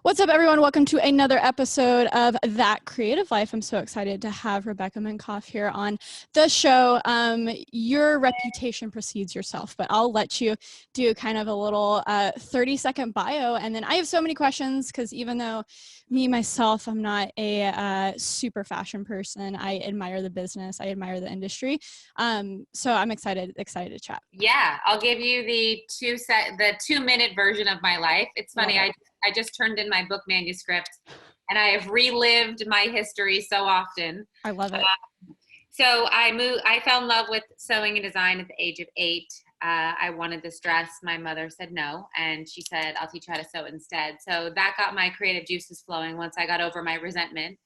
What's up, everyone? Welcome to another episode of That Creative Life. I'm so excited to have Rebecca Minkoff here on the show. Your reputation precedes yourself, but I'll let you do kind of a little 30-second bio. And then I have so many questions because even though myself, I'm not a super fashion person. I admire the business. I admire the industry. So I'm excited to chat. Yeah, I'll give you the 2-minute version of my life. It's funny. I just turned in my book manuscript and I have relived my history so often. I love it. So I fell in love with sewing and design at the age of 8. I wanted this dress. My mother said no. And she said, I'll teach you how to sew instead. So that got my creative juices flowing once I got over my resentment.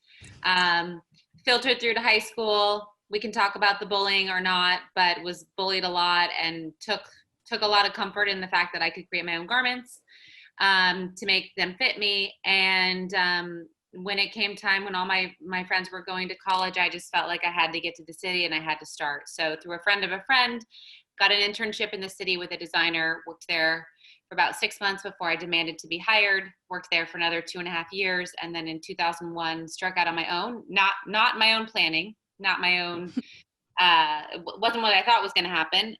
Filtered through to high school. We can talk about the bullying or not, but was bullied a lot and took a lot of comfort in the fact that I could create my own garments to make them fit me. And when it came time when all my friends were going to college, I just felt like I had to get to the city and I had to start. So through a friend of a friend, got an internship in the city with a designer, worked there for about 6 months before I demanded to be hired, worked there for another 2.5 years. And then in 2001, struck out on my own, not my own planning, not my own, wasn't what I thought was going to happen.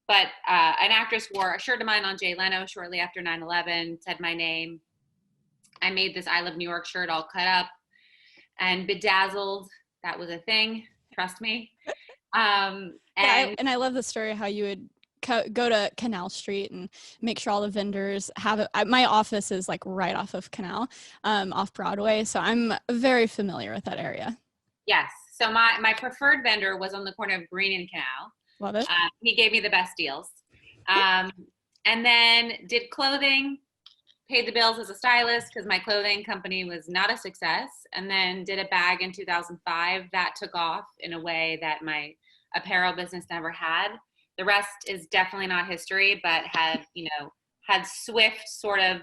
But an actress wore a shirt of mine on Jay Leno shortly after 9/11, said my name. I made this I Love New York shirt all cut up and bedazzled. That was a thing. Trust me. And I love the story how you would go to Canal Street and make sure all the vendors have it. My office is like right off of Canal, off Broadway. So I'm very familiar with that area. Yes. So my preferred vendor was on the corner of Green and Canal. Love it. He gave me the best deals. And then did clothing, paid the bills as a stylist because my clothing company was not a success. And then did a bag in 2005 that took off in a way that my apparel business never had. The rest is definitely not history, but had swift sort of,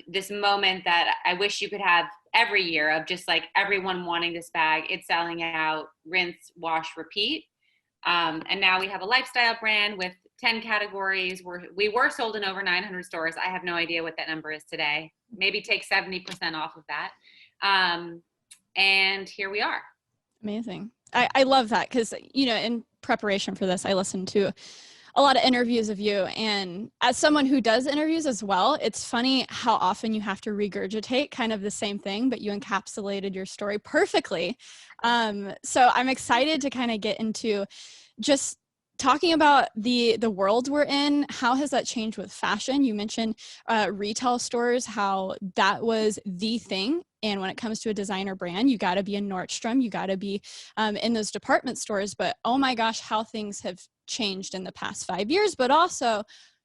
this moment that I wish you could have every year of just like everyone wanting this bag. It's selling out, rinse, wash, repeat. And now we have a lifestyle brand with 10 categories. We were sold in over 900 stores. I have no idea what that number is today. Maybe take 70% off of that. And here we are. Amazing. I love that because, in preparation for this, I listened to a lot of interviews of you. And as someone who does interviews as well, it's funny how often you have to regurgitate kind of the same thing, but you encapsulated your story perfectly. So I'm excited to kind of get into just talking about the world we're in. How has that changed with fashion? You mentioned retail stores, how that was the thing. And when it comes to a designer brand, you got to be in Nordstrom, you got to be in those department stores. But oh my gosh, how things have changed in the past 5 years, but also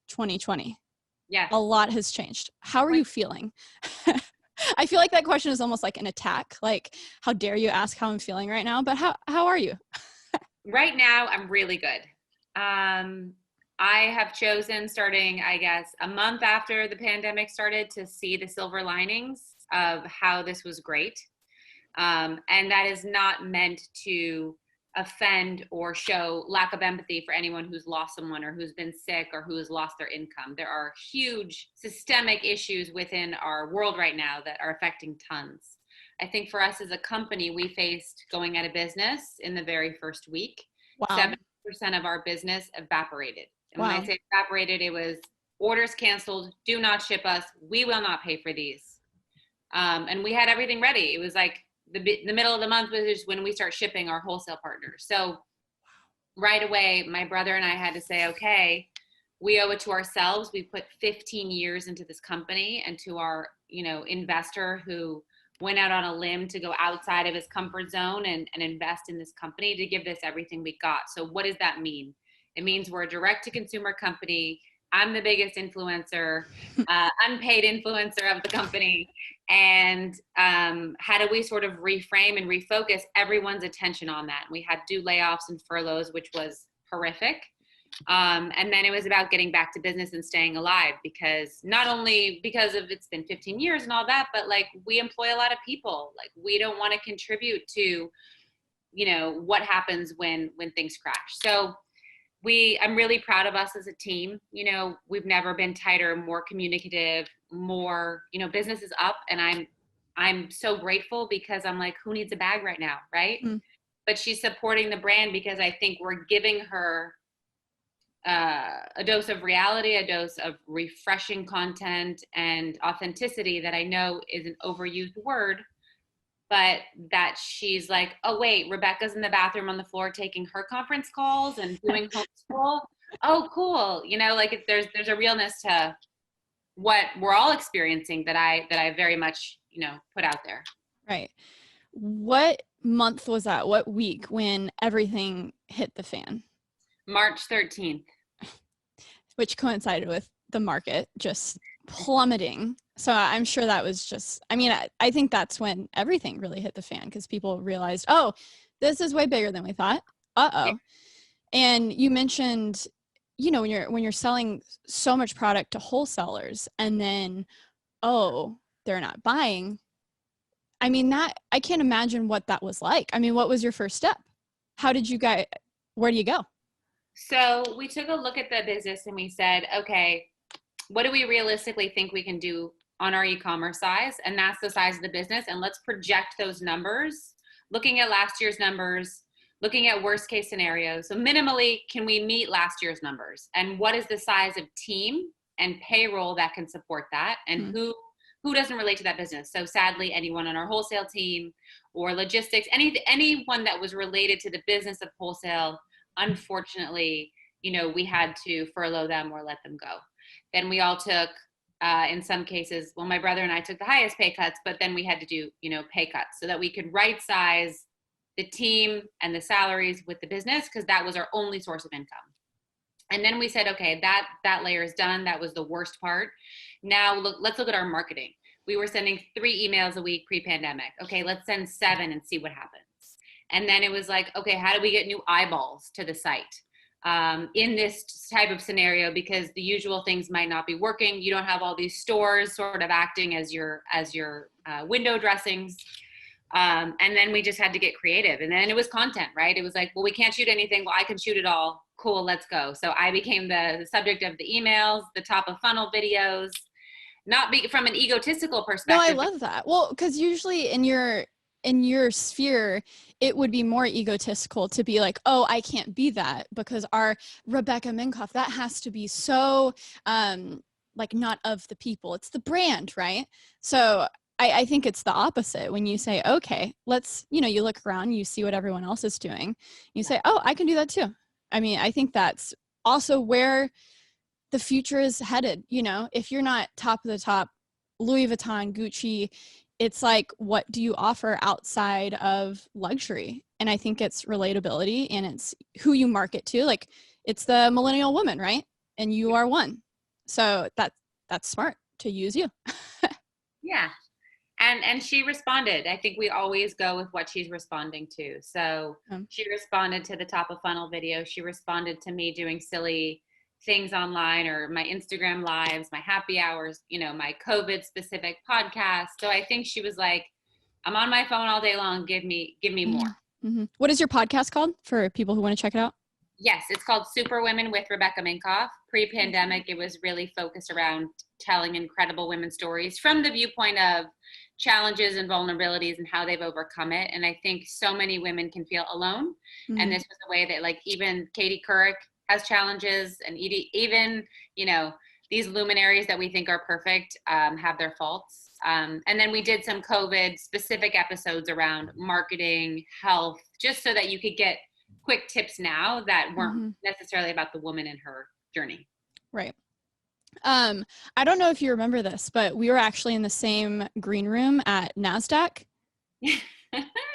2020. Yeah, a lot has changed. How are you feeling? I feel like that question is almost like an attack. Like, how dare you ask how I'm feeling right now? But how are you? Right now, I'm really good. I have chosen, starting, I guess, a month after the pandemic started, to see the silver linings of how this was great. And that is not meant to offend or show lack of empathy for anyone who's lost someone or who's been sick or who has lost their income. There are huge systemic issues within our world right now that are affecting tons. I think for us as a company, we faced going out of business in the very first week. Wow. 70% of our business evaporated. And Wow. when I say evaporated, it was orders canceled, do not ship us, we will not pay for these. And we had everything ready. It was like the middle of the month was when we start shipping our wholesale partners. So right away, my brother and I had to say, okay, we owe it to ourselves. We put 15 years into this company, and to our, investor who went out on a limb to go outside of his comfort zone and invest in this company, to give this everything we got. So what does that mean? It means we're a direct to consumer company. I'm the biggest influencer, unpaid influencer of the company. And how do we sort of reframe and refocus everyone's attention on that? We had to do layoffs and furloughs, which was horrific. And then it was about getting back to business and staying alive, because not only because of it's been 15 years and all that, but like we employ a lot of people. Like we don't want to contribute to, what happens when things crash. So I'm really proud of us as a team. You know, we've never been tighter, more communicative, more, you know, business is up, and I'm so grateful because I'm like, who needs a bag right now, right? Mm. But she's supporting the brand because I think we're giving her a dose of reality, a dose of refreshing content and authenticity that I know is an overused word, but that she's like, oh wait, Rebecca's in the bathroom on the floor taking her conference calls and doing homeschool. Oh, cool. You know, like there's a realness to what we're all experiencing that I very much, you know, put out there. Right. What month was that? What week when everything hit the fan? March 13th. Which coincided with the market just plummeting. So I'm sure that was just, I mean, I think that's when everything really hit the fan because people realized, oh, this is way bigger than we thought. Uh-oh. And you mentioned, you know, when you're selling so much product to wholesalers and then, oh, they're not buying. I mean, that I can't imagine what that was like. I mean, what was your first step? How did you guys, where do you go? So we took a look at the business and we said, okay, what do we realistically think we can do on our e-commerce size? And that's the size of the business. And let's project those numbers, looking at last year's numbers, looking at worst case scenarios. So minimally, can we meet last year's numbers? And what is the size of team and payroll that can support that? And who doesn't relate to that business? So sadly, anyone on our wholesale team or logistics, anyone that was related to the business of wholesale, unfortunately, you know, we had to furlough them or let them go. Then we all took, in some cases, well, my brother and I took the highest pay cuts, but then we had to do, you know, pay cuts so that we could right size the team and the salaries with the business because that was our only source of income. And then we said, okay, that layer is done. That was the worst part. Now let's look at our marketing. We were sending 3 emails a week pre-pandemic. Okay, let's send 7 and see what happens. And then it was like, okay, how do we get new eyeballs to the site in this type of scenario? Because the usual things might not be working. You don't have all these stores sort of acting as your window dressings. And then we just had to get creative. And then it was content, right? It was like, well, we can't shoot anything. Well, I can shoot it all. Cool, let's go. So I became the subject of the emails, the top of funnel videos, not be from an egotistical perspective. No, I love that. Well, because usually in your sphere, it would be more egotistical to be like, oh, I can't be that because our Rebecca Minkoff, that has to be so like not of the people. It's the brand, right? So I think it's the opposite when you say, okay, let's, you know, you look around, you see what everyone else is doing. You say, oh, I can do that too. I mean, I think that's also where the future is headed. You know, if you're not top of the top, Louis Vuitton, Gucci, it's like, what do you offer outside of luxury? And I think it's relatability and it's who you market to. Like it's the millennial woman, right? And you are one. So that's smart to use you. Yeah. And she responded. I think we always go with what she's responding to. So she responded to the top of funnel video. She responded to me doing silly things online or my Instagram lives, my happy hours, you know, my COVID specific podcast. So I think she was like, I'm on my phone all day long. Give me more. Mm-hmm. What is your podcast called for people who want to check it out? Yes, it's called Super Women with Rebecca Minkoff. Pre-pandemic, it was really focused around telling incredible women's stories from the viewpoint of challenges and vulnerabilities and how they've overcome it. And I think so many women can feel alone. Mm-hmm. And this was a way that like even Katie Couric has challenges and even, you know, these luminaries that we think are perfect have their faults. And then we did some COVID specific episodes around marketing, health, just so that you could get quick tips now that weren't necessarily about the woman and her journey. Right. I don't know if you remember this, but we were actually in the same green room at NASDAQ.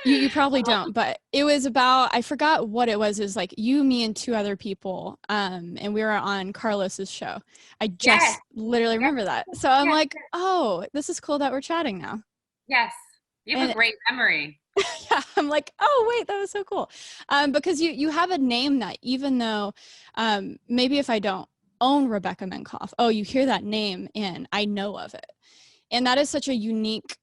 You probably don't, but it was about, I forgot what it was. It was like you, me, and 2 other people. And we were on Carlos's show. I just literally remember that. So I'm like, oh, this is cool that we're chatting now. Yes. You have a great memory. Yeah. I'm like, oh, wait, that was so cool. Because you have a name that even though maybe if I don't own Rebecca Minkoff, oh, you hear that name and I know of it. And that is such a unique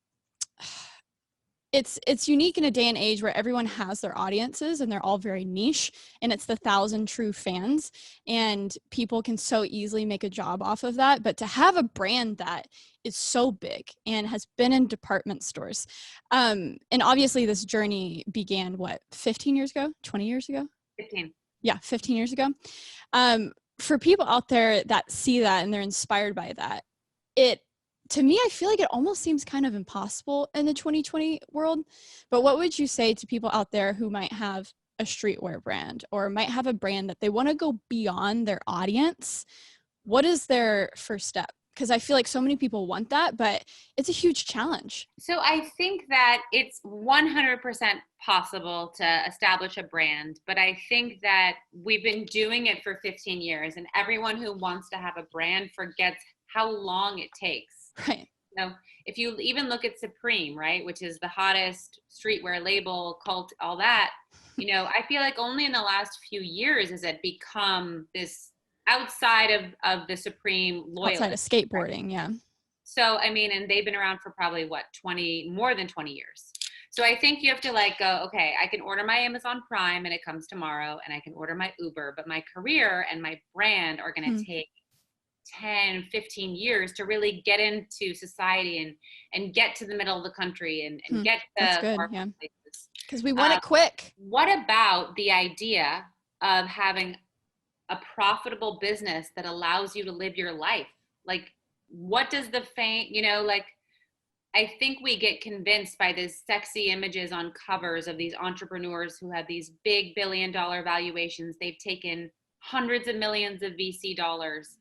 it's unique in a day and age where everyone has their audiences and they're all very niche, and it's the 1,000 true fans, and people can so easily make a job off of that. But to have a brand that is so big and has been in department stores, and obviously this journey began, what, 15 years ago, 20 years ago? 15. Yeah, 15 years ago. For people out there that see that and they're inspired by that, to me, I feel like it almost seems kind of impossible in the 2020 world. But what would you say to people out there who might have a streetwear brand or might have a brand that they want to go beyond their audience? What is their first step? Because I feel like so many people want that, but it's a huge challenge. So I think that it's 100% possible to establish a brand, but I think that we've been doing it for 15 years, and everyone who wants to have a brand forgets how long it takes. Right. You know, if you even look at Supreme, right, which is the hottest streetwear label, cult, all that, you know, I feel like only in the last few years has it become this outside of the Supreme loyalty. Outside of skateboarding, yeah. So, I mean, and they've been around for probably more than 20 years. So I think you have to like go, okay, I can order my Amazon Prime and it comes tomorrow, and I can order my Uber, but my career and my brand are going to take 10, 15 years to really get into society and get to the middle of the country and get That's to good, yeah. places. Because we want it quick. What about the idea of having a profitable business that allows you to live your life? Like, what does the fame, you know, like, I think we get convinced by these sexy images on covers of these entrepreneurs who have these big billion-dollar valuations. They've taken hundreds of millions of VC dollars.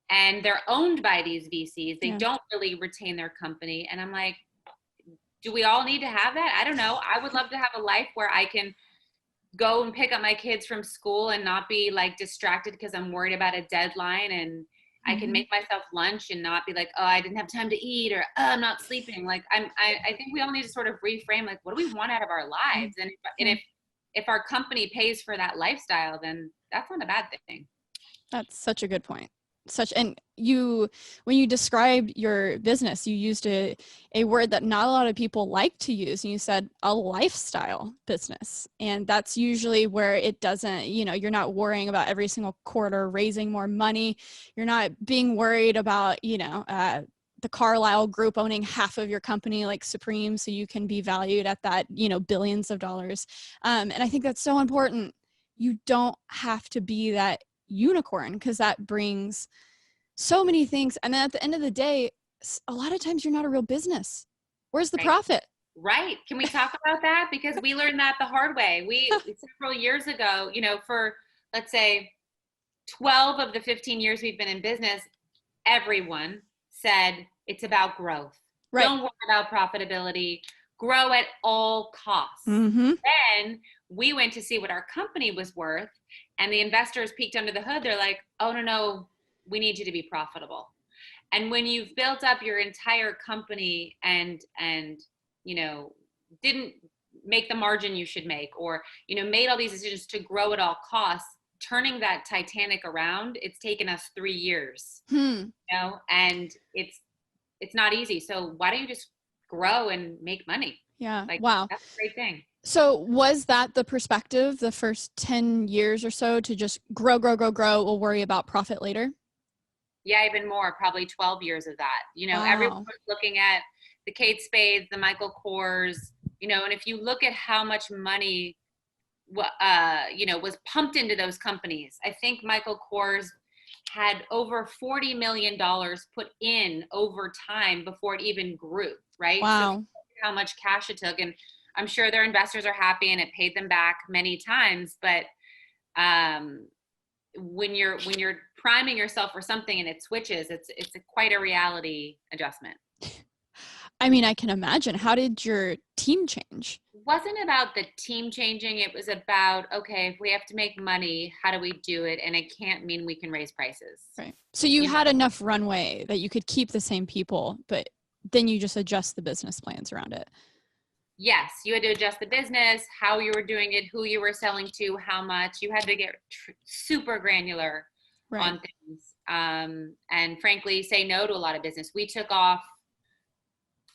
And they're owned by these VCs. They don't really retain their company. And I'm like, do we all need to have that? I don't know. I would love to have a life where I can go and pick up my kids from school and not be like distracted because I'm worried about a deadline, and I can make myself lunch and not be like, oh, I didn't have time to eat, or oh, I'm not sleeping. Like I think we all need to sort of reframe, like, what do we want out of our lives? And if our company pays for that lifestyle, then that's not a bad thing. That's such a good point. And when you described your business, you used a word that not a lot of people like to use, and you said a lifestyle business. And that's usually where it doesn't, you know, you're not worrying about every single quarter raising more money. You're not being worried about, you know, the Carlyle Group owning half of your company like Supreme, so you can be valued at that, you know, billions of dollars. And I think that's so important. You don't have to be that unicorn, because that brings so many things, and then at the end of the day, a lot of times you're not a real business. Where's the profit? Right. Can we talk about that? Because we learned that the hard way. Several years ago, you know, for let's say 12 of the 15 years we've been in business, everyone said it's about growth. Don't worry about profitability. Grow at all costs. Then we went to see what our company was worth, and the investors peeked under the hood. They're like, oh, no, we need you to be profitable. And when you've built up your entire company and you know, didn't make the margin you should make, or, you know, made all these decisions to grow at all costs, turning that Titanic around, it's taken us 3 years, you know, and it's not easy. So why don't you just grow and make money? Yeah. Like, wow. That's a great thing. So was that the perspective the first 10 years or so, to just grow, we'll worry about profit later? Yeah, even more, probably 12 years of that. You know, everyone was looking at the Kate Spades, the Michael Kors, you know, and if you look at how much money, you know, was pumped into those companies, I think Michael Kors had over $40 million put in over time before it even grew, right? Wow. So how much cash it took. And I'm sure their investors are happy and it paid them back many times. But when you're priming yourself for something and it switches, it's quite a reality adjustment. I mean, I can imagine. How did your team change? It wasn't about the team changing. It was about, okay, if we have to make money, how do we do it? And it can't mean we can raise prices. Right. So you had enough runway that you could keep the same people, but then you just adjust the business plans around it. Yes, you had to adjust the business, how you were doing it, who you were selling to, how much. You had to get super granular on things. And frankly, say no to a lot of business. We took off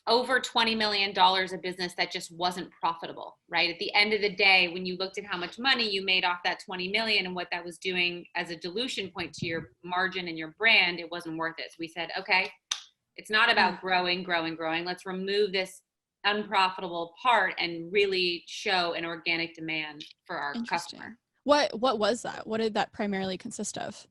over $20 million of business that just wasn't profitable, right? At the end of the day, when you looked at how much money you made off that 20 million and what that was doing as a dilution point to your margin and your brand, it wasn't worth it. So we said, okay, it's not about growing. Let's remove this unprofitable part and really show an organic demand for our customer. What was that? What did that primarily consist of?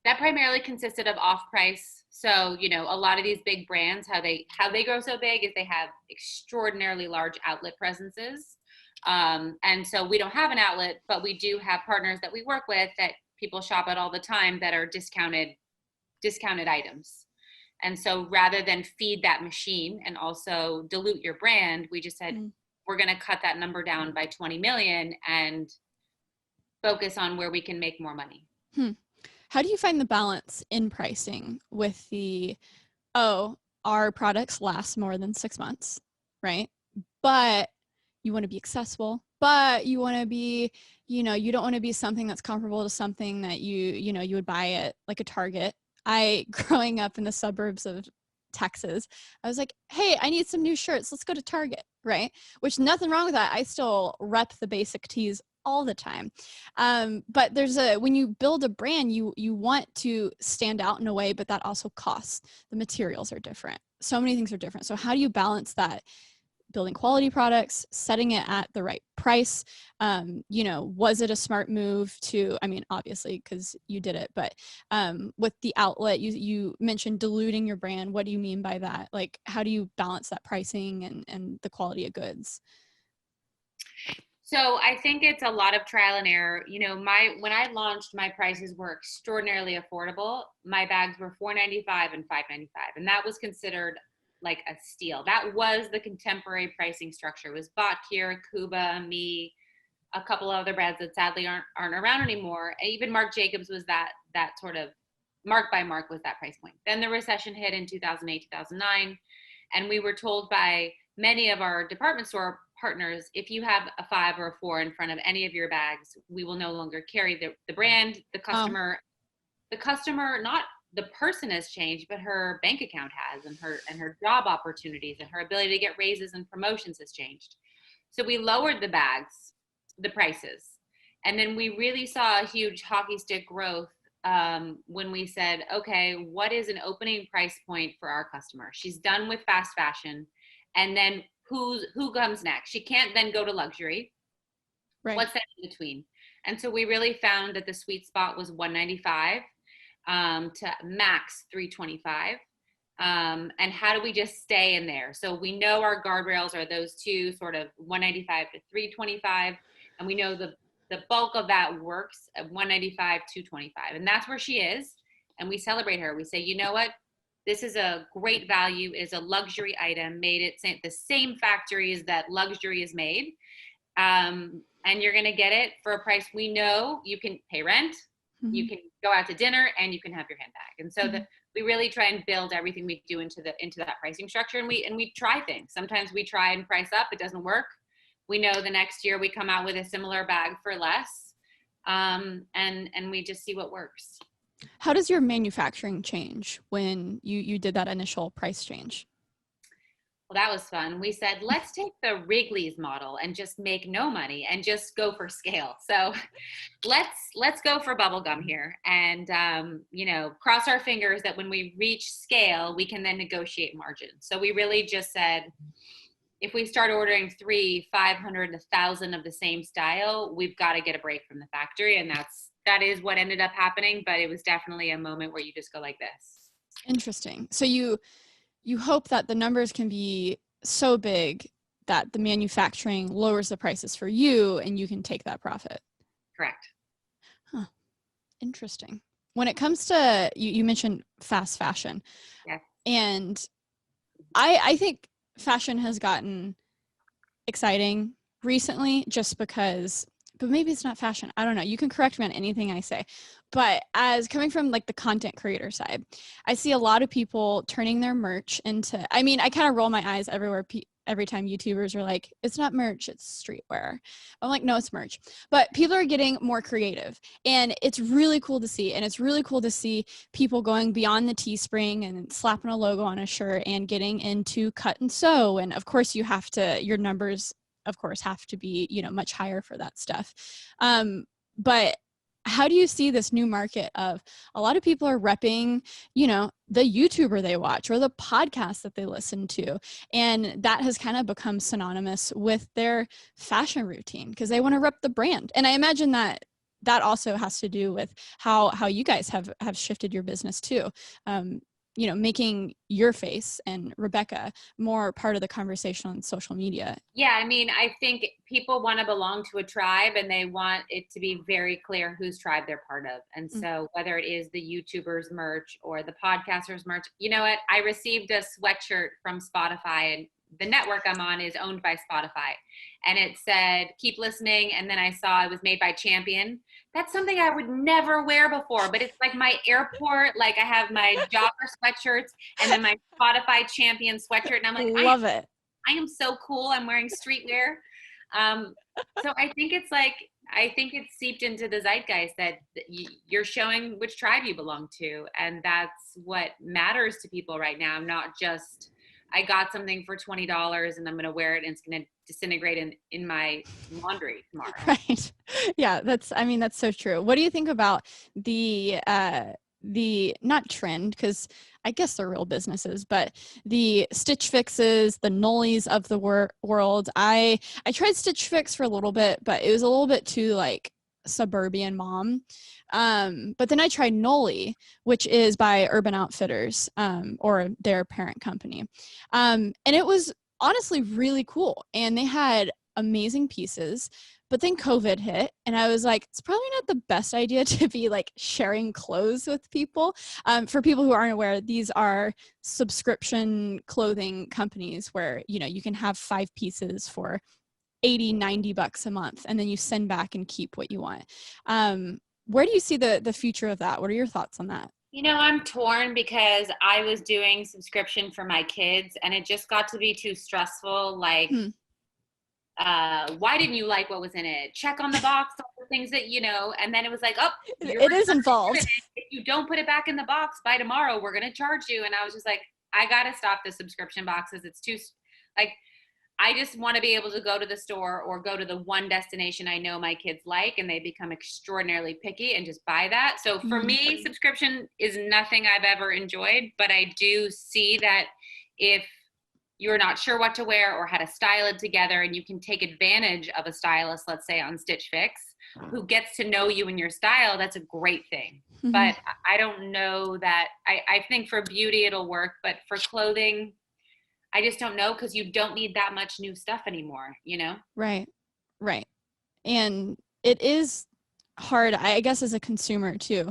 That primarily consisted of off-price. So, you know, a lot of these big brands, how they grow so big is they have extraordinarily large outlet presences. And so we don't have an outlet, but we do have partners that we work with that people shop at all the time that are discounted items. And so rather than feed that machine and also dilute your brand, we just said, we're going to cut that number down by 20 million and focus on where we can make more money. How do you find the balance in pricing with our products last more than 6 months, right? But you want to be accessible, but you want to be, you know, you don't want to be something that's comparable to something that you would buy at like a Target. Growing up in the suburbs of Texas, I was like, hey, I need some new shirts. Let's go to Target, right? Which nothing wrong with that. I still rep the basic tees all the time. But when you build a brand, you want to stand out in a way, but that also costs. The materials are different. So many things are different. So how do you balance that? Building quality products, setting it at the right price. Was it a smart move obviously because you did it, but with the outlet, you mentioned diluting your brand. What do you mean by that? Like, how do you balance that pricing and the quality of goods? So I think it's a lot of trial and error. You know, when I launched, my prices were extraordinarily affordable. My bags were $4.95 and $5.95, and that was considered like a steal. That was the contemporary pricing structure. It was Botkier, Kuba, me, a couple of other brands that sadly aren't around anymore. Even Marc Jacobs was that sort of Mark by Mark was that price point. Then the recession hit in 2008, 2009, and we were told by many of our department store partners, if you have a 5 or a 4 in front of any of your bags, we will no longer carry the brand. The customer, not the person has changed, but her bank account has, and her job opportunities and her ability to get raises and promotions has changed. So we lowered the prices. And then we really saw a huge hockey stick growth when we said, okay, what is an opening price point for our customer? She's done with fast fashion. And then who comes next? She can't then go to luxury. Right. What's that in between? And so we really found that the sweet spot was $195 to max $325. And how do we just stay in there? So we know our guardrails are those two, sort of $195 to $325. And we know the bulk of that works at $195, $225. And that's where she is. And we celebrate her. We say, you know what? This is a great value. It's a luxury item made at the same factories that luxury is made. And you're going to get it for a price we know you can pay rent, you can go out to dinner, and you can have your handbag. And so we really try and build everything we do into that pricing structure. And we try things. Sometimes we try and price up. It doesn't work. We know the next year we come out with a similar bag for less. And we just see what works. How does your manufacturing change when you did that initial price change? Well, that was fun. We said, let's take the Wrigley's model and just make no money and just go for scale. So let's go for bubblegum here and, cross our fingers that when we reach scale, we can then negotiate margin. So we really just said, if we start ordering 300, 500, 1,000 of the same style, we've got to get a break from the factory. And that is what ended up happening. But it was definitely a moment where you just go like this. Interesting. So you hope that the numbers can be so big that the manufacturing lowers the prices for you and you can take that profit. Correct. Huh. Interesting. When it comes to, you mentioned fast fashion. Yeah. And I think fashion has gotten exciting recently just because, but maybe it's not fashion. I don't know. You can correct me on anything I say. But as coming from like the content creator side, I see a lot of people turning their merch into, I kind of roll my eyes everywhere every time YouTubers are like, it's not merch, it's streetwear. I'm like, no, it's merch. But people are getting more creative, and it's really cool to see. And it's really cool to see people going beyond the Teespring and slapping a logo on a shirt and getting into cut and sew. And of course you have to, your numbers of course have to be, you know, much higher for that stuff. But how do you see this new market of a lot of people are repping, you know, the YouTuber they watch or the podcast that they listen to, and that has kind of become synonymous with their fashion routine because they want to rep the brand. And I imagine that that also has to do with how you guys have shifted your business too. You know, making your face and Rebecca more part of the conversation on social media. Yeah, I mean, I think people want to belong to a tribe, and they want it to be very clear whose tribe they're part of. And so whether it is the YouTubers merch or the podcasters merch, you know what? I received a sweatshirt from Spotify, and the network I'm on is owned by Spotify. And it said, keep listening. And then I saw it was made by Champion. That's something I would never wear before, but it's like my airport, like I have my jogger sweatshirts and then my Spotify Champion sweatshirt. And I'm like, love it. I am so cool. I'm wearing streetwear. So I think it's like, I think it's seeped into the zeitgeist that you're showing which tribe you belong to. And that's what matters to people right now. Not just, I got something for $20 and I'm going to wear it and it's going to disintegrate in my laundry tomorrow. Right. Yeah, that's so true. What do you think about the not trend, because I guess they're real businesses, but the Stitch Fixes, the Nollies of the world? I tried Stitch Fix for a little bit, but it was a little bit too like suburban mom. But then I tried Nolly, which is by Urban Outfitters, or their parent company. And it was honestly really cool. And they had amazing pieces. But then COVID hit, and I was like, it's probably not the best idea to be like sharing clothes with people. For people who aren't aware, these are subscription clothing companies where, you know, you can have 5 pieces for $80-$90 a month, and then you send back and keep what you want. Where do you see the future of that? What are your thoughts on that? You know, I'm torn because I was doing subscription for my kids and it just got to be too stressful. Like, why didn't you like what was in it? Check on the box, all the things that, you know, and then it was like, oh, it is involved. If you don't put it back in the box by tomorrow, we're going to charge you. And I was just like, I got to stop the subscription boxes. It's too, like, I just want to be able to go to the store or go to the one destination I know my kids like, and they become extraordinarily picky and just buy that. So for me, subscription is nothing I've ever enjoyed, but I do see that if you're not sure what to wear or how to style it together, and you can take advantage of a stylist, let's say on Stitch Fix, who gets to know you and your style, that's a great thing. But I don't know that, I think for beauty it'll work, but for clothing, I just don't know, because you don't need that much new stuff anymore, you know? Right. And it is hard, I guess, as a consumer to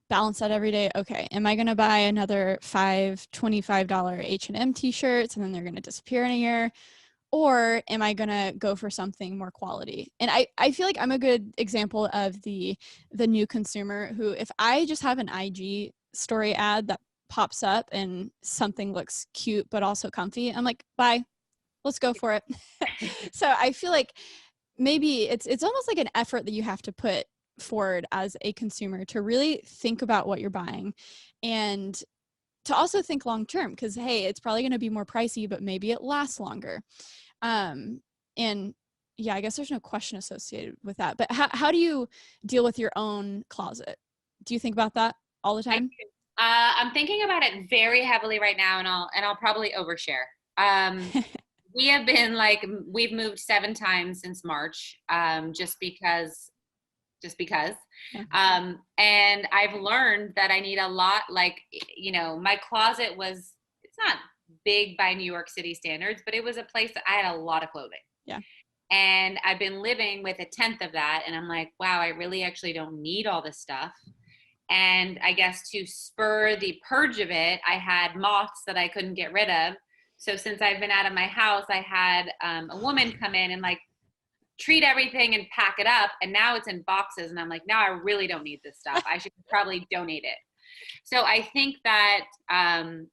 balance that every day. Okay, am I going to buy another $25 H&M t-shirts and then they're going to disappear in a year? Or am I going to go for something more quality? And I feel like I'm a good example of the new consumer who, if I just have an IG story ad that pops up and something looks cute but also comfy, I'm like, bye, let's go for it. So I feel like maybe it's almost like an effort that you have to put forward as a consumer to really think about what you're buying, and to also think long term, because hey, it's probably going to be more pricey, but maybe it lasts longer. And yeah, I guess there's no question associated with that. But how do you deal with your own closet? Do you think about that all the time? I'm thinking about it very heavily right now, and I'll probably overshare. We have been like, we've moved 7 times since March, just because. Yeah. And I've learned that I need a lot, like, you know, my closet it's not big by New York City standards, but it was a place that I had a lot of clothing. Yeah. And I've been living with 1/10 of that. And I'm like, wow, I really actually don't need all this stuff. And I guess to spur the purge of it, I had moths that I couldn't get rid of. So since I've been out of my house, I had a woman come in and like treat everything and pack it up. And now it's in boxes. And I'm like, now I really don't need this stuff. I should probably donate it. So I think that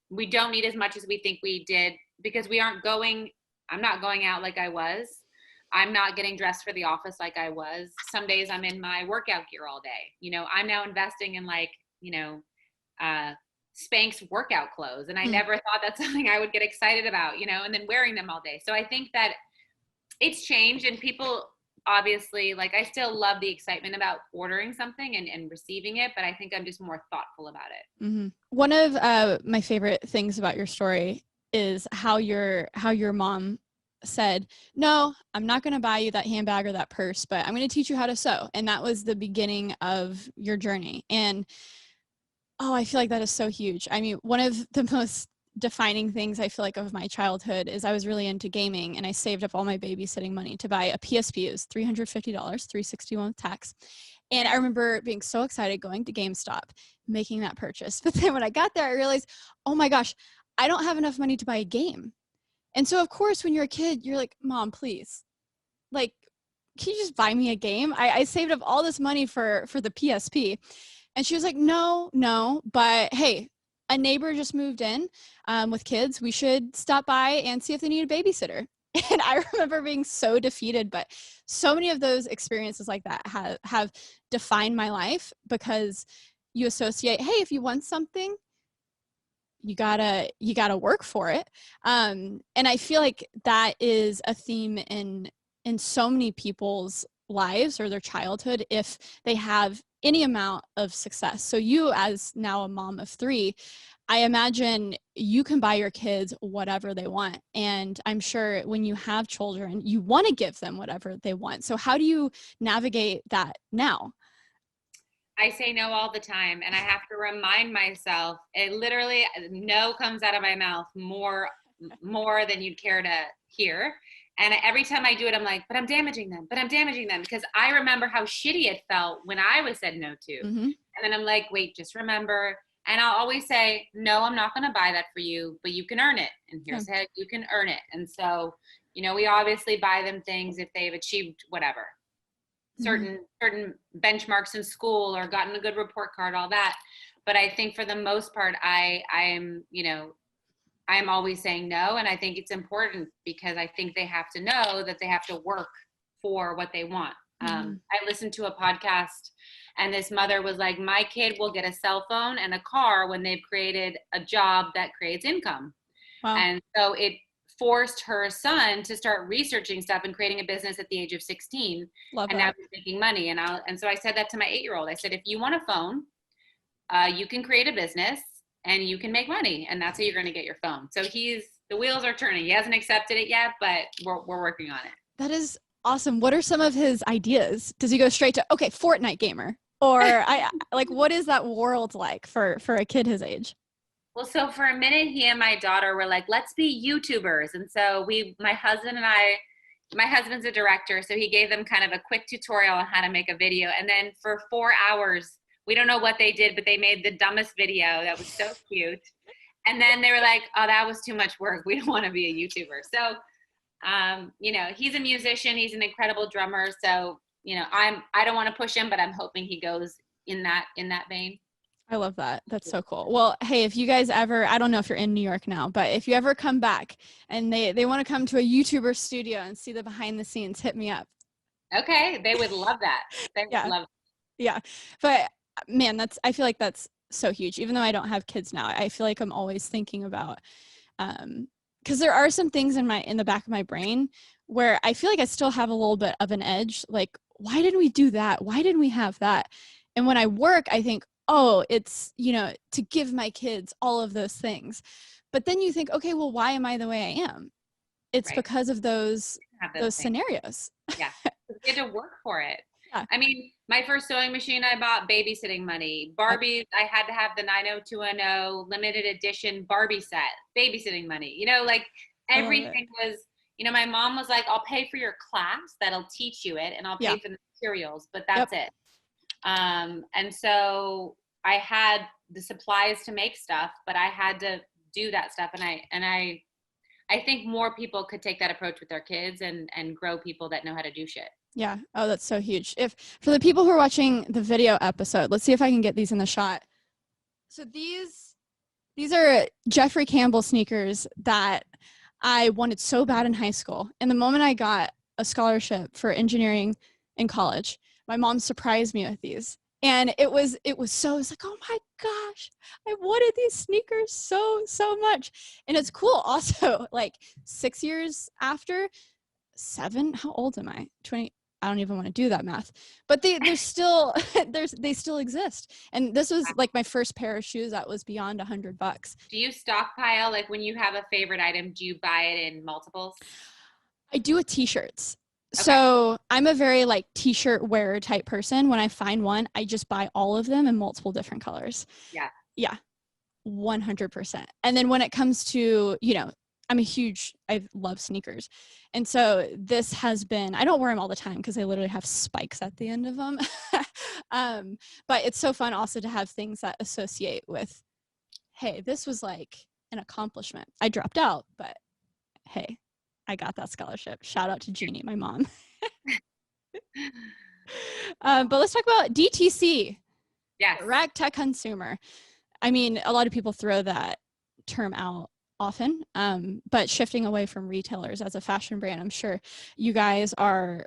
we don't need as much as we think we did, because we aren't going I'm not going out like I was. I'm not getting dressed for the office like I was. Some days I'm in my workout gear all day. You know, I'm now investing in like, you know, Spanx workout clothes. And I never thought that's something I would get excited about, you know, and then wearing them all day. So I think that it's changed, and people obviously, like, I still love the excitement about ordering something and receiving it, but I think I'm just more thoughtful about it. Mm-hmm. One of my favorite things about your story is how your mom said, no, I'm not going to buy you that handbag or that purse, but I'm going to teach you how to sew. And that was the beginning of your journey. And oh, I feel like that is so huge. I mean, one of the most defining things I feel like of my childhood is I was really into gaming, and I saved up all my babysitting money to buy a PSP. It was $350, $361 with tax. And I remember being so excited going to GameStop, making that purchase. But then when I got there, I realized, oh my gosh, I don't have enough money to buy a game. And so of course, when you're a kid, you're like, Mom, please, like, can you just buy me a game? I saved up all this money for the PSP. And she was like, no, but hey, a neighbor just moved in with kids. We should stop by and see if they need a babysitter. And I remember being so defeated, but so many of those experiences like that have defined my life, because you associate, hey, if you want something, you gotta work for it. And I feel like that is a theme in so many people's lives or their childhood if they have any amount of success. So you, as now a mom of 3, I imagine you can buy your kids whatever they want. And I'm sure when you have children, you want to give them whatever they want. So how do you navigate that now? I say no all the time, and I have to remind myself, it literally, no comes out of my mouth more than you'd care to hear. And every time I do it, I'm like, but I'm damaging them, because I remember how shitty it felt when I was said no to. Mm-hmm. And then I'm like, wait, just remember. And I'll always say, no, I'm not going to buy that for you, but you can earn it. And here's how you can earn it. And so, you know, we obviously buy them things if they've achieved whatever, certain benchmarks in school or gotten a good report card, all that. But I think for the most part, I'm always saying no. And I think it's important because I think they have to know that they have to work for what they want. I listened to a podcast, and this mother was like, my kid will get a cell phone and a car when they've created a job that creates income. Wow. And so it forced her son to start researching stuff and creating a business at the age of 16. Love and that. Now he's making money. And so I said that to my 8-year-old. I said, if you want a phone, you can create a business and you can make money, and that's how you're going to get your phone. So the wheels are turning. He hasn't accepted it yet, but we're working on it. That is awesome. What are some of his ideas? Does he go straight to, okay, Fortnite gamer? Or what is that world like for a kid his age? Well, so for a minute, he and my daughter were like, let's be YouTubers. And so my husband's a director, so he gave them kind of a quick tutorial on how to make a video. And then for 4 hours, we don't know what they did, but they made the dumbest video that was so cute. And then they were like, oh, that was too much work. We don't want to be a YouTuber. So, he's a musician. He's an incredible drummer. So, I don't want to push him, but I'm hoping he goes in that vein. I love that. That's so cool. Well, hey, if you guys ever, I don't know if you're in New York now, but if you ever come back and they want to come to a YouTuber studio and see the behind the scenes, hit me up. Okay. They would love that. They would love it. Yeah. But man, I feel like that's so huge. Even though I don't have kids now, I feel like I'm always thinking about, because there are some things in the back of my brain where I feel like I still have a little bit of an edge. Like, why didn't we do that? Why didn't we have that? And when I work, I think, oh, it's, to give my kids all of those things. But then you think, okay, well, why am I the way I am? It's because of those scenarios. Yeah. You had to work for it. Yeah. I mean, my first sewing machine I bought, babysitting money. Barbies, I had to have the 90210 limited edition Barbie set, babysitting money. Everything was, my mom was like, I'll pay for your class, that'll teach you it, and I'll pay for the materials, but that's it. And so I had the supplies to make stuff, but I had to do that stuff. And I think more people could take that approach with their kids and grow people that know how to do shit. Yeah. Oh, that's so huge. For the people who are watching the video episode, let's see if I can get these in the shot. So these are Jeffrey Campbell sneakers that I wanted so bad in high school. And the moment I got a scholarship for engineering in college, my mom surprised me with these. And it was like, oh my gosh, I wanted these sneakers so much. And it's cool also, like 6 years after, 7, how old am I? 20. I don't even want to do that math, but they're still, they still exist. And this was like my first pair of shoes that was beyond $100. Do you stockpile? Like when you have a favorite item, do you buy it in multiples? I do with t-shirts. Okay. So I'm a very like t-shirt wearer type person. When I find one, I just buy all of them in multiple different colors. Yeah. Yeah. 100%. And then when it comes to, you know, I love sneakers. And so this has been, I don't wear them all the time because I literally have spikes at the end of them. But it's so fun also to have things that associate with, hey, this was like an accomplishment. I dropped out, but hey, I got that scholarship. Shout out to Jeannie, my mom. But let's talk about DTC. Yes. Rag tech consumer. I mean, a lot of people throw that term out often, but shifting away from retailers as a fashion brand, I'm sure you guys are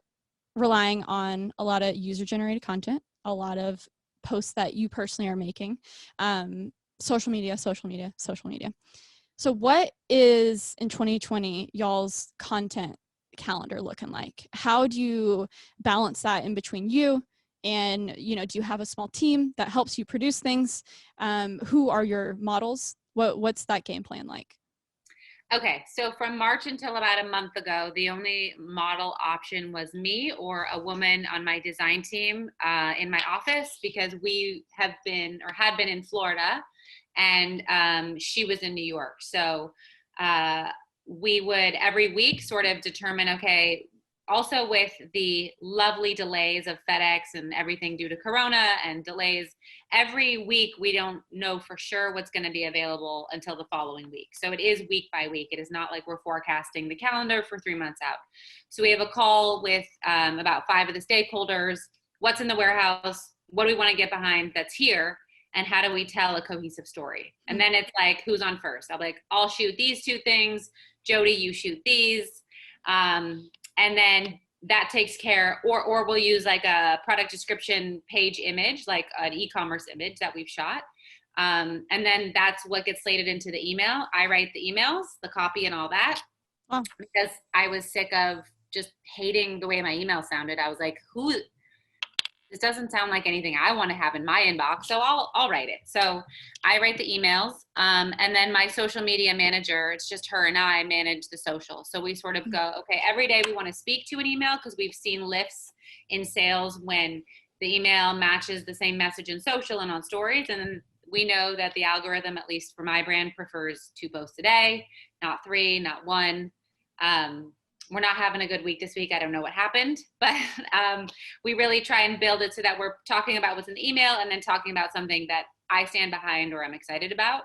relying on a lot of user-generated content, a lot of posts that you personally are making, social media. So what is, in 2020, y'all's content calendar looking like? How do you balance that in between you and, you know, do you have a small team that helps you produce things? Who are your models? What's that game plan like? Okay, so from March until about a month ago, the only model option was me or a woman on my design team in my office, because we have been or had been in Florida and she was in New York. So we would every week sort of determine, okay, also with the lovely delays of FedEx and everything due to Corona and delays, every week we don't know for sure what's going to be available until the following week. So it is week by week. It is not like we're forecasting the calendar for 3 months out. So we have a call with about 5 of the stakeholders. What's in the warehouse? What do we want to get behind that's here? And how do we tell a cohesive story? And then it's like, who's on first? I'll shoot these 2 things. Jody, you shoot these. And then that takes care, or we'll use like a product description page image, like an e-commerce image that we've shot. And then that's what gets slated into the email. I write the emails, the copy and all that, because I was sick of just hating the way my email sounded. I was like, this doesn't sound like anything I want to have in my inbox, so I'll write it. So I write the emails, and then my social media manager, it's just her and I manage the social. So we sort of go, okay, every day we want to speak to an email because we've seen lifts in sales when the email matches the same message in social and on stories. And then we know that the algorithm, at least for my brand, prefers 2 posts a day, not 3, not 1. We're not having a good week this week. I don't know what happened, but we really try and build it so that we're talking about what's in the email and then talking about something that I stand behind or I'm excited about.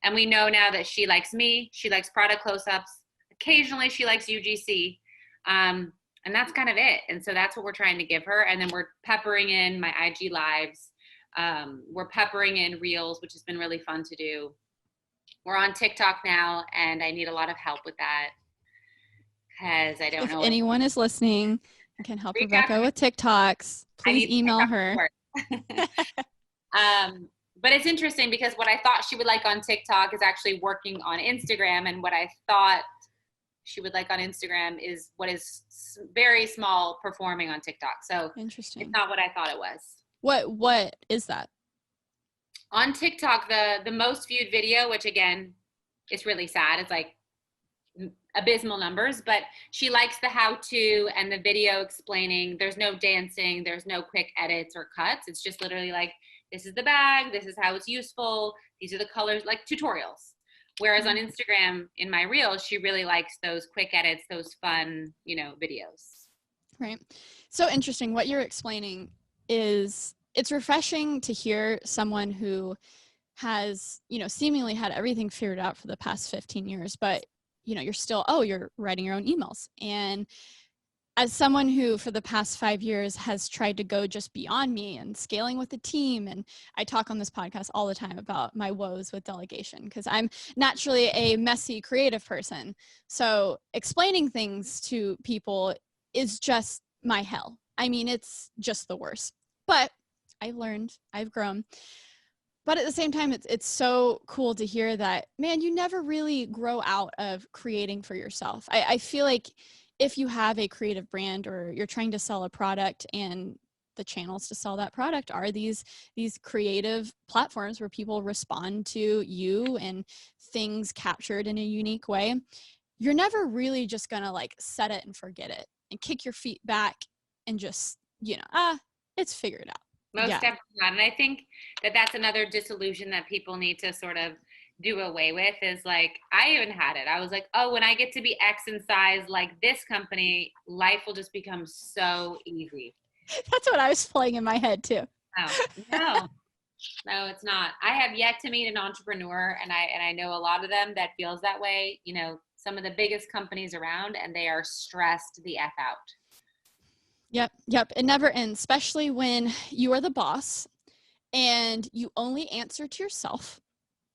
And we know now that she likes me. She likes product close-ups. Occasionally she likes UGC. And that's kind of it. And so that's what we're trying to give her. And then we're peppering in my IG lives. We're peppering in reels, which has been really fun to do. We're on TikTok now, and I need a lot of help with that. Because I don't know. If anyone is listening and can help Rebecca with TikToks, please email her. But it's interesting because what I thought she would like on TikTok is actually working on Instagram. And what I thought she would like on Instagram is what is very small performing on TikTok. So interesting. It's not what I thought it was. What is that? On TikTok, the most viewed video, which again, it's really sad. It's like abysmal numbers, but she likes the how-to and the video explaining. There's no dancing, there's no quick edits or cuts. It's just literally like, this is the bag, this is how it's useful, these are the colors, like tutorials. Whereas on Instagram, in my reels, she really likes those quick edits, those fun, videos. Right. So interesting. What you're explaining is, it's refreshing to hear someone who has, seemingly had everything figured out for the past 15 years, but you're still, you're writing your own emails. And as someone who for the past 5 years has tried to go just beyond me and scaling with the team, and I talk on this podcast all the time about my woes with delegation because I'm naturally a messy creative person. So explaining things to people is just my hell. I mean, it's just the worst. But I've learned, I've grown. But at the same time, it's so cool to hear that, man, you never really grow out of creating for yourself. I feel like if you have a creative brand or you're trying to sell a product, and the channels to sell that product are these creative platforms where people respond to you and things captured in a unique way, you're never really just gonna like set it and forget it and kick your feet back and just, it's figured out. Most Yeah. definitely not. And I think that that's another disillusion that people need to sort of do away with is like, I even had it. I was like, oh, when I get to be X in size, like this company, life will just become so easy. That's what I was playing in my head too. No, it's not. I have yet to meet an entrepreneur, and I know a lot of them that feels that way. You know, some of the biggest companies around, and they are stressed the F out. Yep. It never ends, especially when you are the boss and you only answer to yourself.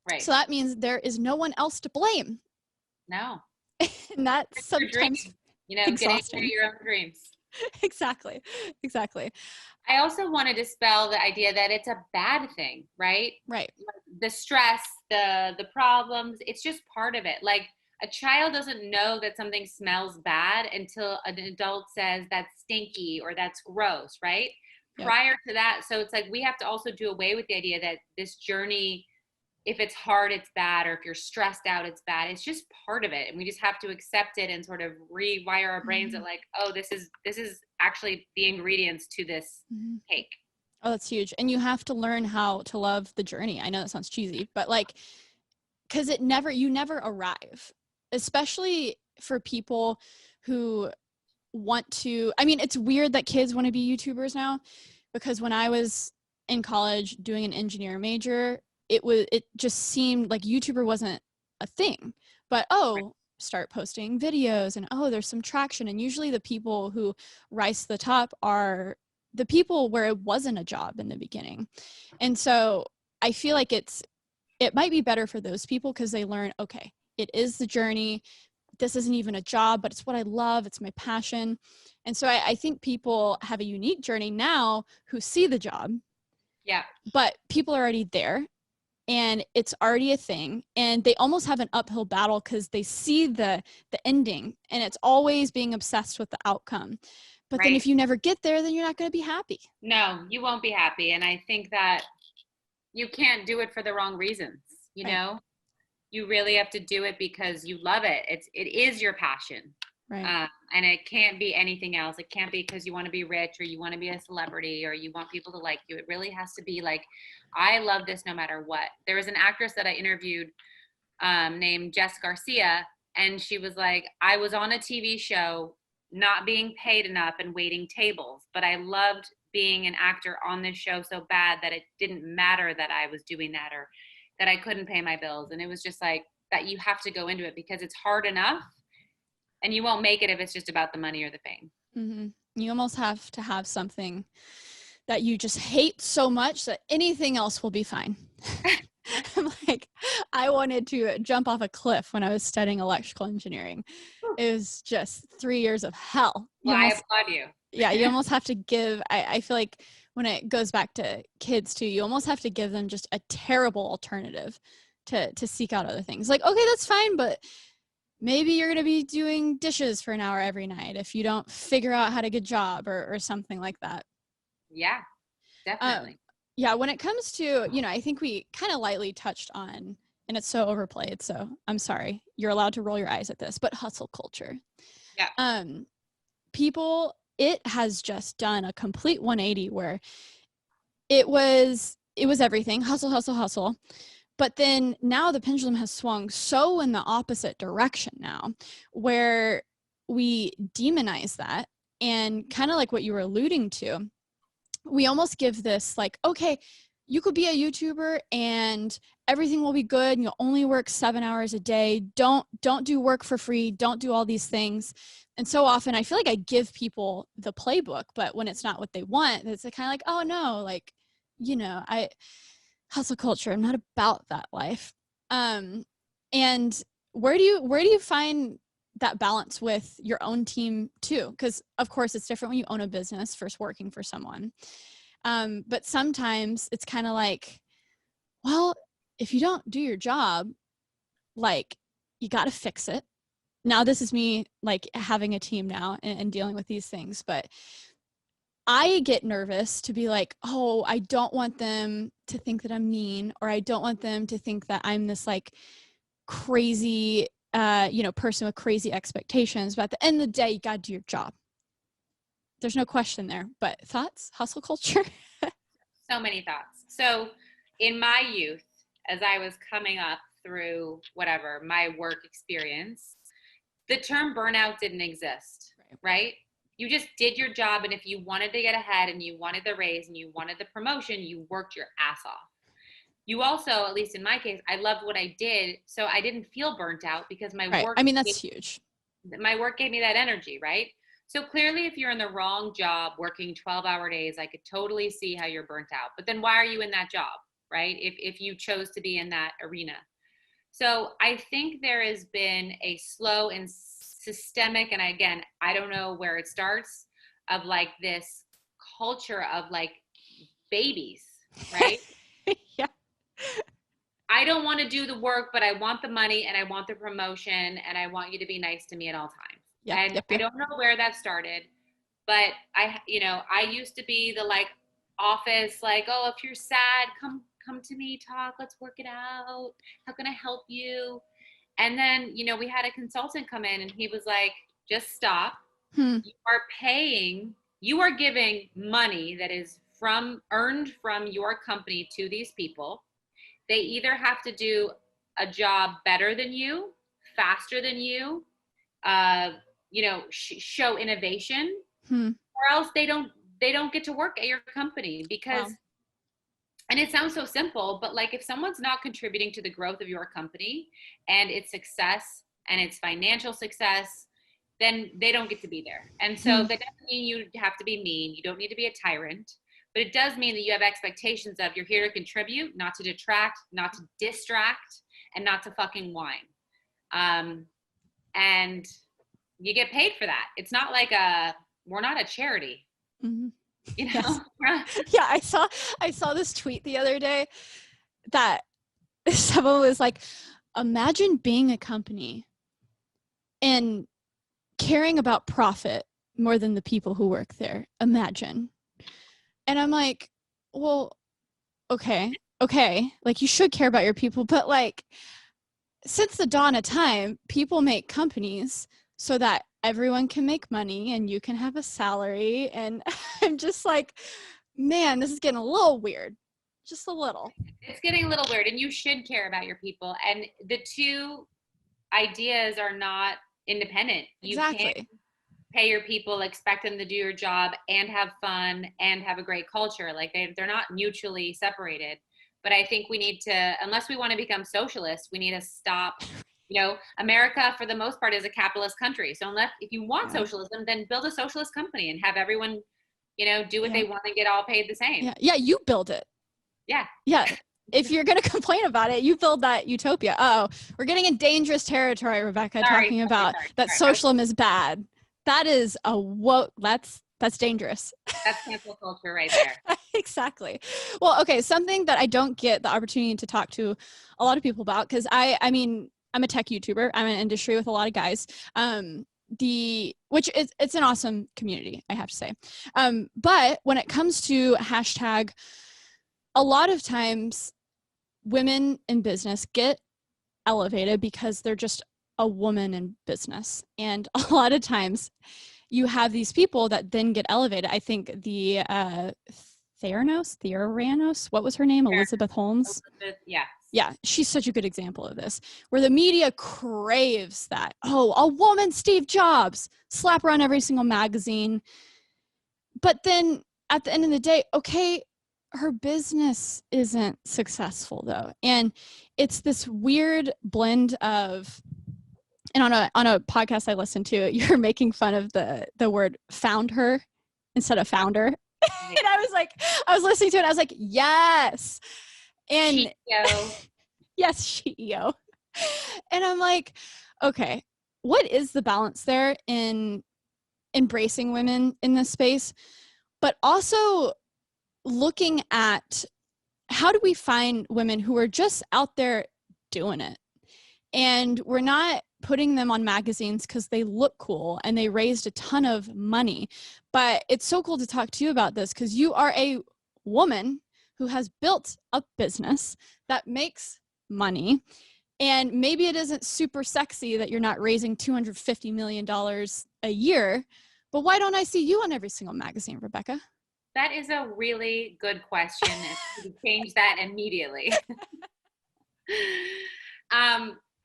Right. So that means there is no one else to blame. No. And that's sometimes exhausting. Getting your own dreams. Exactly. I also want to dispel the idea that it's a bad thing, right? Right. The stress, the problems, it's just part of it. Like, a child doesn't know that something smells bad until an adult says that's stinky or that's gross, right? Yep. Prior to that, so it's like we have to also do away with the idea that this journey, if it's hard, it's bad, or if you're stressed out, it's bad. It's just part of it, and we just have to accept it and sort of rewire our brains that like, oh, this is actually the ingredients to this cake. Oh, that's huge. And you have to learn how to love the journey. I know that sounds cheesy, but like, because you never arrive. Especially for people who want to, I mean, it's weird that kids want to be YouTubers now, because when I was in college doing an engineer major, it just seemed like YouTuber wasn't a thing, but start posting videos and there's some traction. And usually the people who rise to the top are the people where it wasn't a job in the beginning. And so I feel like it might be better for those people because they learn, okay, it is the journey. This isn't even a job, but it's what I love. It's my passion. And so I think people have a unique journey now who see the job. Yeah. But people are already there and it's already a thing. And they almost have an uphill battle because they see the ending and it's always being obsessed with the outcome. But then if you never get there, then you're not going to be happy. No, you won't be happy. And I think that you can't do it for the wrong reasons, you know? You really have to do it because you love it. It is your passion. Right. And it can't be anything else. It can't be because you want to be rich or you want to be a celebrity or you want people to like you. It really has to be like, I love this no matter what. There was an actress that I interviewed named Jess Garcia, and she was like, I was on a TV show not being paid enough and waiting tables, but I loved being an actor on this show so bad that it didn't matter that I was doing that or that I couldn't pay my bills. And it was just like that you have to go into it because it's hard enough and you won't make it if it's just about the money or the fame. Mm-hmm. You almost have to have something that you just hate so much that anything else will be fine. Like, I wanted to jump off a cliff when I was studying electrical engineering. It was just 3 years of hell. I applaud you. Yeah, you almost have to give, I feel like when it goes back to kids too, you almost have to give them just a terrible alternative to seek out other things. Like, okay, that's fine, but maybe you're going to be doing dishes for an hour every night if you don't figure out how to get a job or something like that. Yeah, definitely. Yeah, when it comes to, I think we kind of lightly touched on, and it's so overplayed, so I'm sorry, you're allowed to roll your eyes at this, but hustle culture. Yeah. It has just done a complete 180 where it was everything, hustle. But then now the pendulum has swung so in the opposite direction now, where we demonize that. And kind of like what you were alluding to, we almost give this like, okay, you could be a YouTuber and everything will be good and you'll only work 7 hours a day. Don't do work for free. Don't do all these things. And so often I feel like I give people the playbook, but when it's not what they want, it's kind of like, oh no, like, you know, hustle culture. I'm not about that life. And where do you find that balance with your own team too? Because of course it's different when you own a business versus working for someone. But sometimes it's kind of like, well, if you don't do your job, like, you got to fix it. Now, this is me like having a team now and dealing with these things, but I get nervous to be like, oh, I don't want them to think that I'm mean, or I don't want them to think that I'm this like crazy, person with crazy expectations. But at the end of the day, you got to do your job. There's no question there. But thoughts? Hustle culture? So many thoughts. So in my youth, as I was coming up through whatever, my work experience, the term burnout didn't exist, right? You just did your job. And if you wanted to get ahead and you wanted the raise and you wanted the promotion, you worked your ass off. You also, at least in my case, I loved what I did. So I didn't feel burnt out because my work. I mean, that's huge. My work gave me that energy, right? So clearly, if you're in the wrong job, working 12-hour days, I could totally see how you're burnt out. But then why are you in that job, right? If you chose to be in that arena. So I think there has been a slow and systemic, and again, I don't know where it starts, of like this culture of like babies, right? Yeah. I don't want to do the work, but I want the money and I want the promotion and I want you to be nice to me at all times. Yep. I don't know where that started, but I used to be the like office, like, oh, if you're sad, come to me, talk, let's work it out. How can I help you? And then, we had a consultant come in and he was like, just stop. You are giving money that is earned from your company to these people. They either have to do a job better than you, faster than you, show innovation, or else they don't get to work at your company because, and it sounds so simple, but like if someone's not contributing to the growth of your company and its success and its financial success, then they don't get to be there. And so that doesn't mean you have to be mean. You don't need to be a tyrant. But it does mean that you have expectations of you're here to contribute, not to detract, not to distract, and not to fucking whine. And you get paid for that. It's not like we're not a charity. Mm-hmm. Yes. Yeah, I saw this tweet the other day that someone was like, imagine being a company and caring about profit more than the people who work there. Imagine. And I'm like, well, okay. Like, you should care about your people, but like, since the dawn of time, people make companies so that everyone can make money and you can have a salary. And I'm just like, man, this is getting a little weird. Just a little. It's getting a little weird, and you should care about your people. And the two ideas are not independent. Exactly. You can't pay your people, expect them to do your job and have fun and have a great culture. Like they're not mutually separated. But I think we need to, unless we want to become socialists, we need to stop. America for the most part is a capitalist country. So if you want socialism, then build a socialist company and have everyone, do what they want and get all paid the same. Yeah, you build it. Yeah. If you're going to complain about it, you build that utopia. Oh, we're getting in dangerous territory, Rebecca, talking about that socialism is bad. That is that's dangerous. That's cancel culture right there. Exactly. Well, okay, something that I don't get the opportunity to talk to a lot of people about, because I mean, I'm a tech YouTuber. I'm in an industry with a lot of guys. It's an awesome community, I have to say. But when it comes to hashtag, a lot of times women in business get elevated because they're just a woman in business. And a lot of times you have these people that then get elevated. I think the Theranos, what was her name? Elizabeth Holmes. Yeah, she's such a good example of this, where the media craves that. Oh, a woman, Steve Jobs, slap her on every single magazine. But then at the end of the day, okay, her business isn't successful though. And it's this weird blend of, and on a podcast I listened to, you're making fun of the word found her instead of founder. And I was listening to it and I was like, yes. And CEO. yes, CEO. And I'm like, okay, what is the balance there in embracing women in this space, but also looking at how do we find women who are just out there doing it? And we're not putting them on magazines because they look cool and they raised a ton of money. But it's so cool to talk to you about this because you are a woman who has built a business that makes money. And maybe it isn't super sexy that you're not raising $250 million a year, but why don't I see you on every single magazine, Rebecca? That is a really good question. And change that immediately.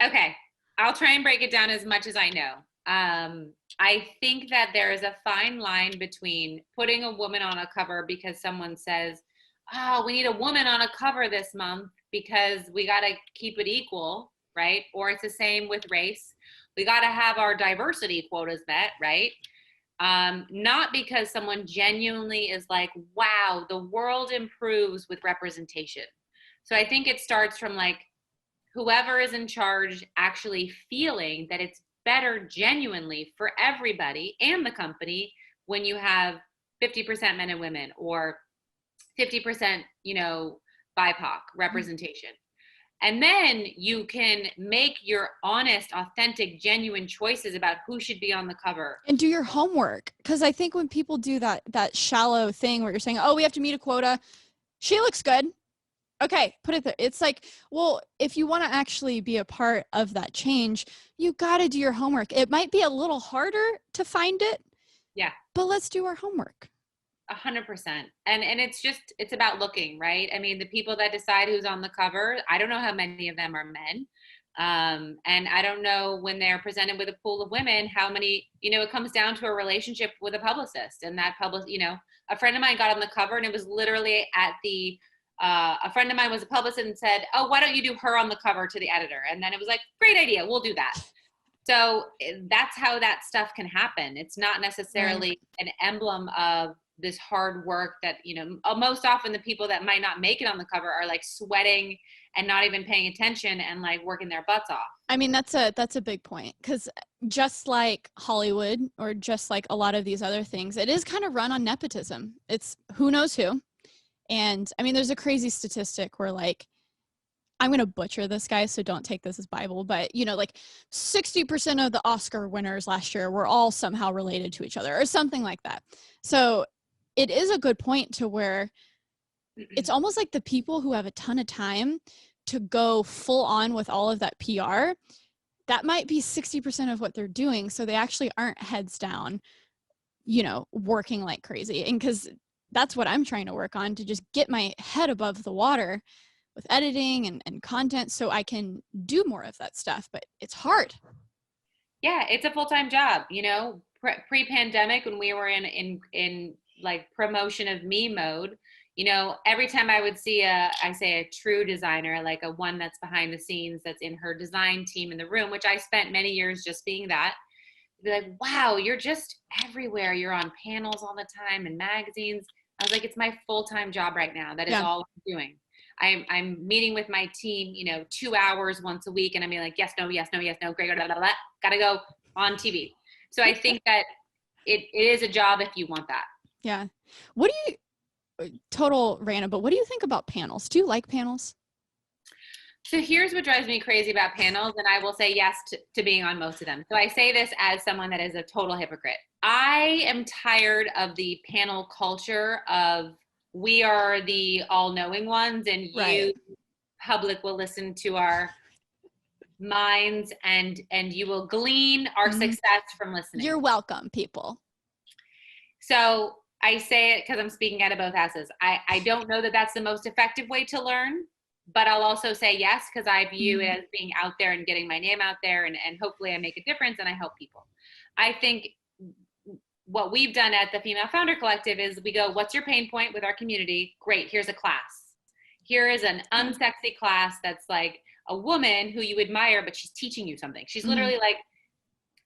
Okay. I'll try and break it down as much as I know. I think that there is a fine line between putting a woman on a cover because someone says, oh, we need a woman on a cover this month because we got to keep it equal, right? Or it's the same with race. We got to have our diversity quotas met, right? Not because someone genuinely is like, wow, the world improves with representation. So I think it starts from like whoever is in charge actually feeling that it's better genuinely for everybody and the company when you have 50% men and women or 50%, BIPOC representation. And then you can make your honest, authentic, genuine choices about who should be on the cover. And do your homework. Because I think when people do that shallow thing where you're saying, oh, we have to meet a quota. She looks good. Okay, put it there. It's like, well, if you want to actually be a part of that change, you got to do your homework. It might be a little harder to find it. Yeah. But let's do our homework. 100%. And it's about looking, right? I mean, the people that decide who's on the cover, I don't know how many of them are men. And I don't know when they're presented with a pool of women, how many, it comes down to a relationship with a publicist and that a friend of mine got on the cover and it was literally at the, a friend of mine was a publicist and said, oh, why don't you do her on the cover to the editor? And then it was like, great idea. We'll do that. So that's how that stuff can happen. It's not necessarily an emblem of this hard work that, most often the people that might not make it on the cover are like sweating and not even paying attention and like working their butts off. I mean, that's a big point because just like Hollywood or just like a lot of these other things, it is kind of run on nepotism. It's who knows who. And I mean, there's a crazy statistic where like, I'm going to butcher this, guy, so don't take this as Bible, but like 60% of the Oscar winners last year were all somehow related to each other or something like that. So it is a good point to where it's almost like the people who have a ton of time to go full on with all of that PR, that might be 60% of what they're doing. So they actually aren't heads down, working like crazy. And because that's what I'm trying to work on, to just get my head above the water with editing and content so I can do more of that stuff. But it's hard. Yeah, it's a full-time job, pre-pandemic when we were in like promotion of me mode, every time I would see a true designer, like a one that's behind the scenes, that's in her design team in the room, which I spent many years just being that, be like, wow, you're just everywhere. You're on panels all the time and magazines. I was like, it's my full-time job right now. That is all I'm doing. I'm meeting with my team, 2 hours once a week. And I'm being like, yes, no, yes, no, yes, no, great, blah, blah, blah, blah. Gotta go on TV. So I think that it is a job if you want that. Yeah. What do you, total random, but what do you think about panels? Do you like panels? So here's what drives me crazy about panels, and I will say yes to being on most of them. So I say this as someone that is a total hypocrite. I am tired of the panel culture of we are the all-knowing ones and you public will listen to our minds and you will glean our success from listening. You're welcome, people. So I say it because I'm speaking out of both houses. I don't know that that's the most effective way to learn, but I'll also say yes because I view it as being out there and getting my name out there and hopefully I make a difference and I help people. I think what we've done at the Female Founder Collective is we go, what's your pain point with our community? Great, here's a class. Here is an unsexy class that's like a woman who you admire, but she's teaching you something. She's literally like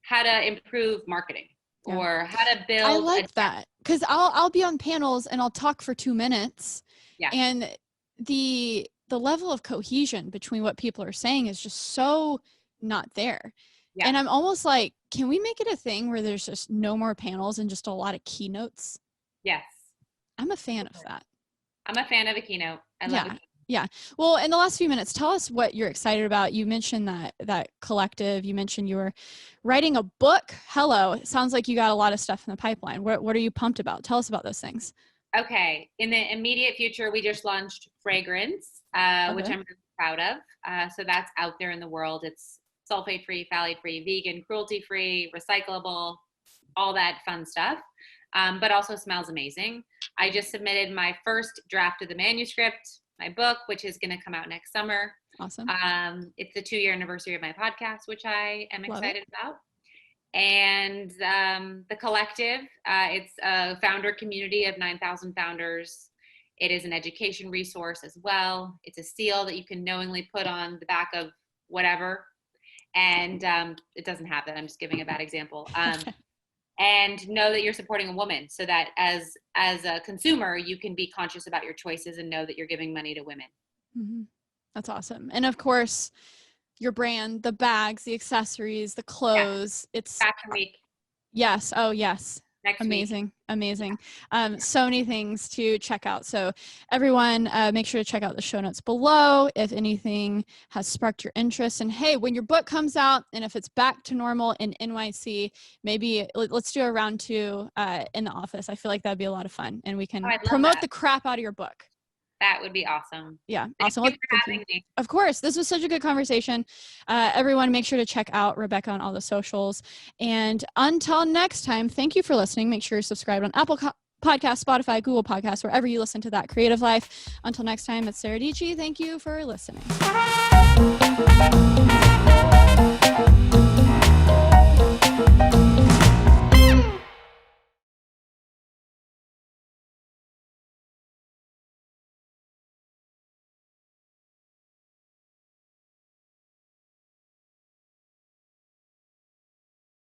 how to improve marketing or how to build. I like that, because I'll be on panels and I'll talk for 2 minutes. Yeah. And the level of cohesion between what people are saying is just so not there. Yeah. And I'm almost like, can we make it a thing where there's just no more panels and just a lot of keynotes? Yes. I'm a fan of that. I'm a fan of a keynote. I love it. Yeah. Well, in the last few minutes, tell us what you're excited about. You mentioned that collective. You mentioned you were writing a book. Hello. It sounds like you got a lot of stuff in the pipeline. What are you pumped about? Tell us about those things. Okay. In the immediate future, we just launched Fragrance, which I'm really proud of. So that's out there in the world. It's sulfate-free, phthalate-free, vegan, cruelty-free, recyclable, all that fun stuff, but also smells amazing. I just submitted my first draft of the manuscript, my book, which is going to come out next summer. Awesome. It's the 2-year anniversary of my podcast, which I am excited about. And the collective, it's a founder community of 9,000 founders. It is an education resource as well. It's a seal that you can knowingly put on the back of whatever. And it doesn't have that. I'm just giving a bad example. And know that you're supporting a woman, so that as a consumer, you can be conscious about your choices and know that you're giving money to women. Mm-hmm. That's awesome. And of course, your brand, the bags, the accessories, the clothes. Yeah. It's Fashion Week. Yes. Oh, yes. Next amazing. week. Amazing. So many things to check out. So everyone, make sure to check out the show notes below if anything has sparked your interest. And hey, when your book comes out and if it's back to normal in NYC, maybe let's do a round 2 in the office. I feel like that'd be a lot of fun, and we can promote the crap out of your book. That would be awesome. Yeah. Awesome. Thank you for having me. Of course. This was such a good conversation. Everyone, make sure to check out Rebecca on all the socials. And until next time, thank you for listening. Make sure you're subscribed on Apple Podcasts, Spotify, Google Podcasts, wherever you listen to That Creative Life. Until next time, it's Sara DIETSCHY. Thank you for listening.